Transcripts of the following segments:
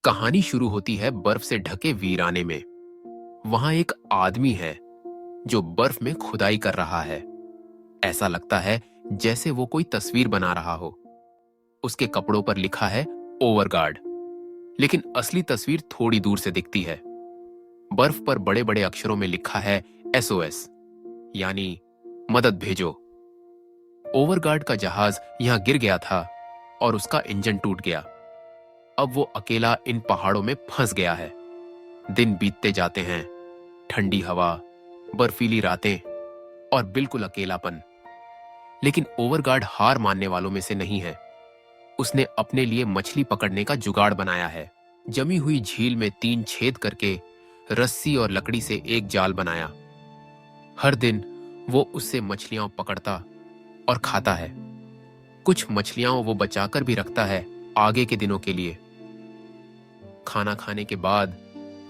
कहानी शुरू होती है बर्फ से ढके वीराने में। वहां एक आदमी है जो बर्फ में खुदाई कर रहा है। ऐसा लगता है जैसे वो कोई तस्वीर बना रहा हो। उसके कपड़ों पर लिखा है ओवरगार्ड, लेकिन असली तस्वीर थोड़ी दूर से दिखती है। बर्फ पर बड़े बड़े अक्षरों में लिखा है SOS, यानी मदद भेजो। ओवरगार्ड का जहाज यहां गिर गया था और उसका इंजन टूट गया। अब वो अकेला इन पहाड़ों में फंस गया है। दिन बीतते जाते हैं, ठंडी हवा, बर्फीली रातें और बिल्कुल अकेलापन। लेकिन ओवरगार्ड हार मानने वालों में से नहीं है। उसने अपने लिए मछली पकड़ने का जुगाड़ बनाया है। जमी हुई झील में 3 छेद करके रस्सी और लकड़ी से एक जाल बनाया। हर दिन वो उससे मछलियां पकड़ता और खाता है। कुछ मछलियां वो बचाकर भी रखता है आगे के दिनों के लिए। खाना खाने के बाद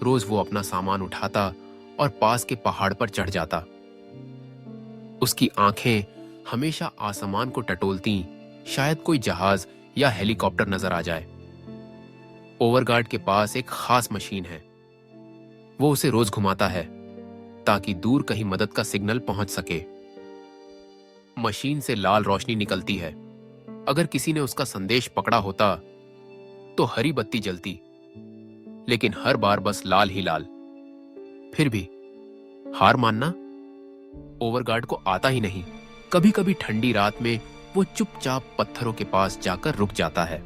रोज वो अपना सामान उठाता और पास के पहाड़ पर चढ़ जाता। उसकी आंखें हमेशा आसमान को टटोलती, शायद कोई जहाज या हेलीकॉप्टर नजर आ जाए। ओवरगार्ड के पास एक खास मशीन है। वो उसे रोज घुमाता है ताकि दूर कहीं मदद का सिग्नल पहुंच सके। मशीन से लाल रोशनी निकलती है। अगर किसी ने उसका संदेश पकड़ा होता तो हरी बत्ती जलती, लेकिन हर बार बस लाल ही लाल। फिर भी हार मानना ओवरगार्ड को आता ही नहीं। कभी कभी ठंडी रात में वो चुपचाप पत्थरों के पास जाकर रुक जाता है।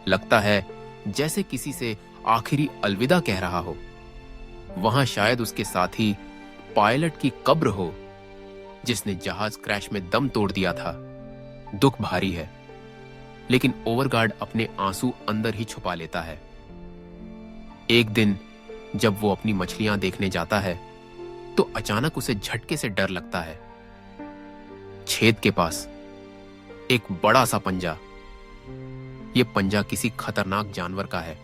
लगता है जैसे किसी से आखिरी अलविदा कह रहा हो। वहां शायद उसके साथी पायलट की कब्र हो, जिसने जहाज क्रैश में दम तोड़ दिया था। दुख भारी है, लेकिन ओवरगार्ड अपने आंसू अंदर ही छुपा लेता है। एक दिन जब वो अपनी मछलियां देखने जाता है तो अचानक उसे झटके से डर लगता है। छेद के पास एक बड़ा सा पंजा। ये पंजा किसी खतरनाक जानवर का है।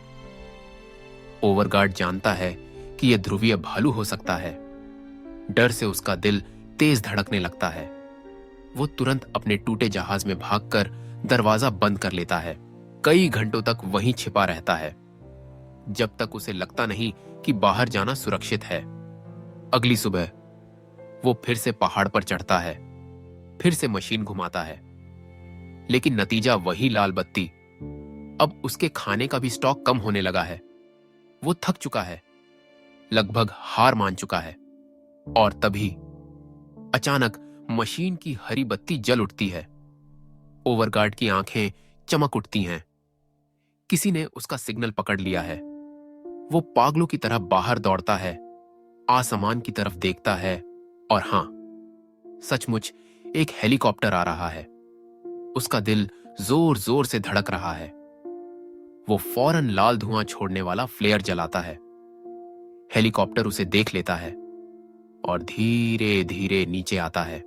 ओवरगार्ड जानता है कि यह ध्रुवीय भालू हो सकता है। डर से उसका दिल तेज धड़कने लगता है। वो तुरंत अपने टूटे जहाज में भागकर दरवाजा बंद कर लेता है। कई घंटों तक वहीं छिपा रहता है, जब तक उसे लगता नहीं कि बाहर जाना सुरक्षित है। अगली सुबह वो फिर से पहाड़ पर चढ़ता है, फिर से मशीन घुमाता है, लेकिन नतीजा वही लाल बत्ती। अब उसके खाने का भी स्टॉक कम होने लगा है। वो थक चुका है, लगभग हार मान चुका है। और तभी अचानक मशीन की हरी बत्ती जल उठती है। ओवरगार्ड की आंखें चमक उठती हैं। किसी ने उसका सिग्नल पकड़ लिया है। वो पागलों की तरह बाहर दौड़ता है, आसमान की तरफ देखता है, और हां, सचमुच एक हेलीकॉप्टर आ रहा है। उसका दिल जोर जोर से धड़क रहा है। वो फौरन लाल धुआं छोड़ने वाला फ्लेयर जलाता है। हेलीकॉप्टर उसे देख लेता है और धीरे धीरे नीचे आता है।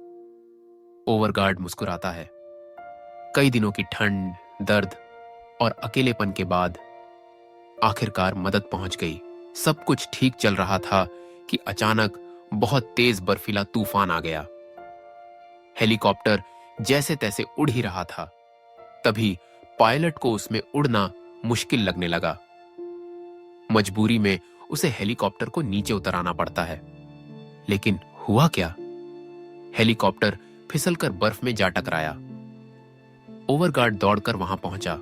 ओवरगार्ड मुस्कुराता है। कई दिनों की ठंड, दर्द और अकेलेपन के बाद आखिरकार मदद पहुंच गई। सब कुछ ठीक चल रहा था कि अचानक बहुत तेज बर्फीला तूफान आ गया। हेलीकॉप्टर जैसे तैसे उड़ ही रहा था। तभी पायलट को उसमें उड़ना मुश्किल लगने लगा। मजबूरी में उसे हेलीकॉप्टर को नीचे उतराना पड़ता है। लेकिन हुआ क्या? हेलीकॉप्टर फिसलकर बर्फ में जा टकराया। ओवरगार्ड दौड़कर वहां पहुंचा।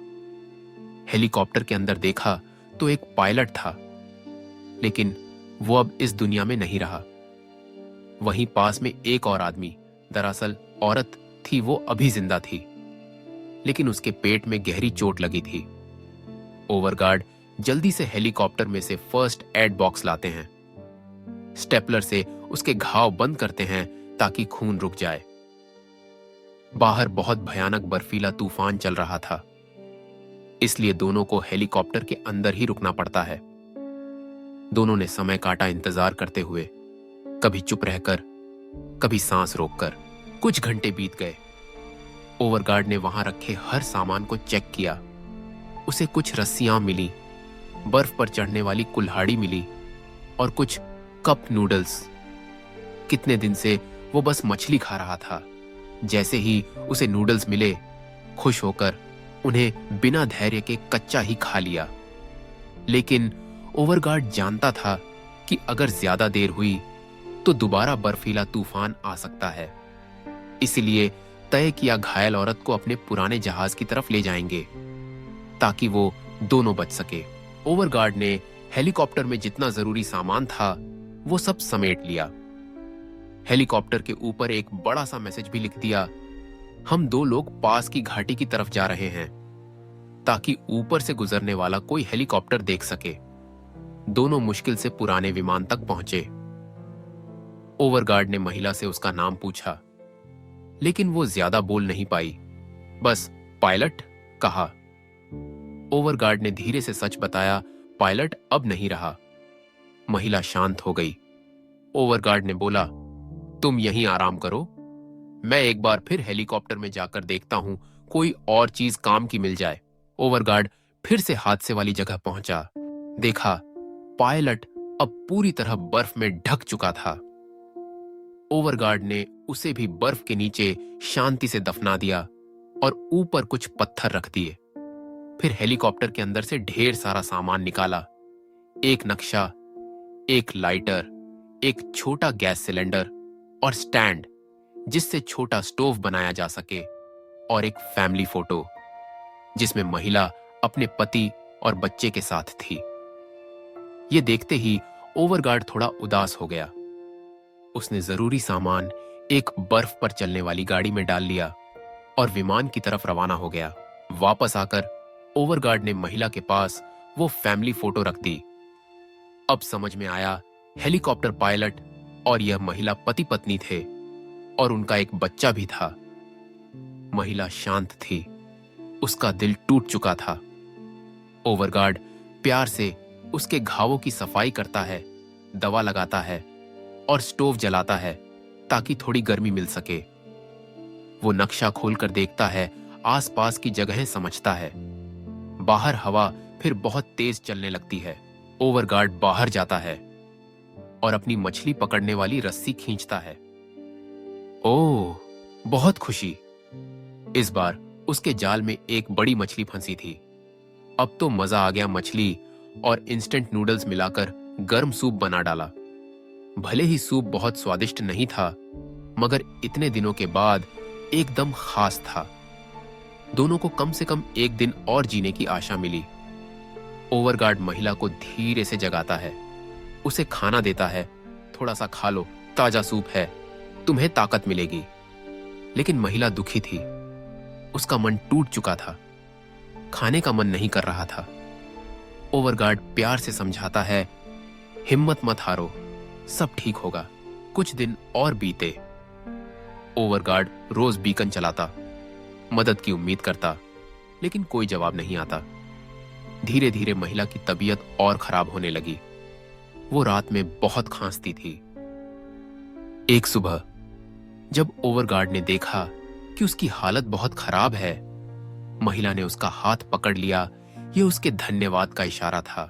हेलीकॉप्टर के अंदर देखा तो एक पायलट था, लेकिन वो अब इस दुनिया में नहीं रहा। वहीं पास में एक और आदमी, दरअसल औरत थी, वो अभी जिंदा थी, लेकिन उसके पेट में गहरी चोट लगी थी। ओवरगार्ड जल्दी से हेलीकॉप्टर में से फर्स्ट एड बॉक्स लाते हैं। स्टेपलर से उसके घाव बंद करते हैं ताकि खून रुक जाए। बाहर बहुत भयानक बर्फीला तूफान चल रहा था, इसलिए दोनों को हेलीकॉप्टर के अंदर ही रुकना पड़ता है। दोनों ने समय काटा इंतजार करते हुए, कभी चुप रहकर, कभी सांस रोककर। कुछ घंटे बीत गए। ओवरगार्ड ने वहां रखे हर सामान को चेक किया। उसे कुछ रस्सियां मिली, बर्फ पर चढ़ने वाली कुल्हाड़ी मिली और कुछ कप नूडल्स। कितने दिन से वो बस मछली खा रहा था। जैसे ही उसे नूडल्स मिले, खुश होकर उन्हें बिना धैर्य के कच्चा ही खा लिया। लेकिन ओवरगार्ड जानता था कि अगर ज्यादा देर हुई तो दोबारा बर्फीला तूफान आ सकता है। इसलिए तय किया घायल औरत को अपने पुराने जहाज की तरफ ले जाएंगे ताकि वो दोनों बच सके। ओवरगार्ड ने हेलीकॉप्टर में जितना जरूरी सामान था वो सब समेट लिया। हेलीकॉप्टर के ऊपर एक बड़ा सा मैसेज भी लिख दिया, हम 2 लोग पास की घाटी की तरफ जा रहे हैं, ताकि ऊपर से गुजरने वाला कोई हेलीकॉप्टर देख सके। दोनों मुश्किल से पुराने विमान तक पहुंचे। ओवरगार्ड ने महिला से उसका नाम पूछा, लेकिन वो ज्यादा बोल नहीं पाई, बस पायलट कहा। ओवरगार्ड ने धीरे से सच बताया, पायलट अब नहीं रहा। महिला शांत हो गई। ओवरगार्ड ने बोला, तुम यहीं आराम करो, मैं एक बार फिर हेलीकॉप्टर में जाकर देखता हूं कोई और चीज काम की मिल जाए। ओवरगार्ड फिर से हादसे वाली जगह पहुंचा। देखा, पायलट अब पूरी तरह बर्फ में ढक चुका था। ओवरगार्ड ने उसे भी बर्फ के नीचे शांति से दफना दिया और ऊपर कुछ पत्थर रख दिए। फिर हेलीकॉप्टर के अंदर से ढेर सारा सामान निकाला। एक नक्शा, एक लाइटर, एक छोटा गैस सिलेंडर और स्टैंड जिससे छोटा स्टोव बनाया जा सके, और एक फैमिली फोटो जिसमें महिला अपने पति और बच्चे के साथ थी। ये देखते ही ओवरगार्ड थोड़ा उदास हो गया। उसने जरूरी सामान एक बर्फ पर चलने वाली गाड़ी में डाल लिया और विमान की तरफ रवाना हो गया। वापस आकर ओवरगार्ड ने महिला के पास वो फैमिली फोटो रख दी। अब समझ में आया, हेलीकॉप्टर पायलट और यह महिला पति पत्नी थे और उनका एक बच्चा भी था। महिला शांत थी, उसका दिल टूट चुका था। ओवरगार्ड प्यार से उसके घावों की सफाई करता है, दवा लगाता है और स्टोव जलाता है ताकि थोड़ी गर्मी मिल सके। वो नक्शा खोलकर देखता है, आसपास की जगहें समझता है। बाहर हवा फिर बहुत तेज चलने लगती है। ओवरगार्ड बाहर जाता है और अपनी मछली पकड़ने वाली रस्सी खींचता है। ओह, बहुत खुशी! इस बार उसके जाल में एक बड़ी मछली फंसी थी। अब तो मजा आ गया। मछली और इंस्टेंट नूडल्स मिलाकर गर्म सूप बना डाला। भले ही सूप बहुत स्वादिष्ट नहीं था, मगर इतने दिनों के बाद एकदम खास था। दोनों को कम से कम एक दिन और जीने की आशा मिली। ओवरगार्ड महिला को धीरे से जगाता है, उसे खाना देता है। थोड़ा सा खा लो, ताजा सूप है, तुम्हें ताकत मिलेगी। लेकिन महिला दुखी थी, उसका मन टूट चुका था, खाने का मन नहीं कर रहा था। ओवरगार्ड प्यार से समझाता है, हिम्मत मत हारो, सब ठीक होगा। कुछ दिन और बीते। ओवरगार्ड रोज बीकन चलाता, मदद की उम्मीद करता, लेकिन कोई जवाब नहीं आता। धीरे धीरे महिला की तबीयत और खराब होने लगी। वो रात में बहुत खांसती थी। एक सुबह जब ओवरगार्ड ने देखा कि उसकी हालत बहुत खराब है, महिला ने उसका हाथ पकड़ लिया। यह उसके धन्यवाद का इशारा था।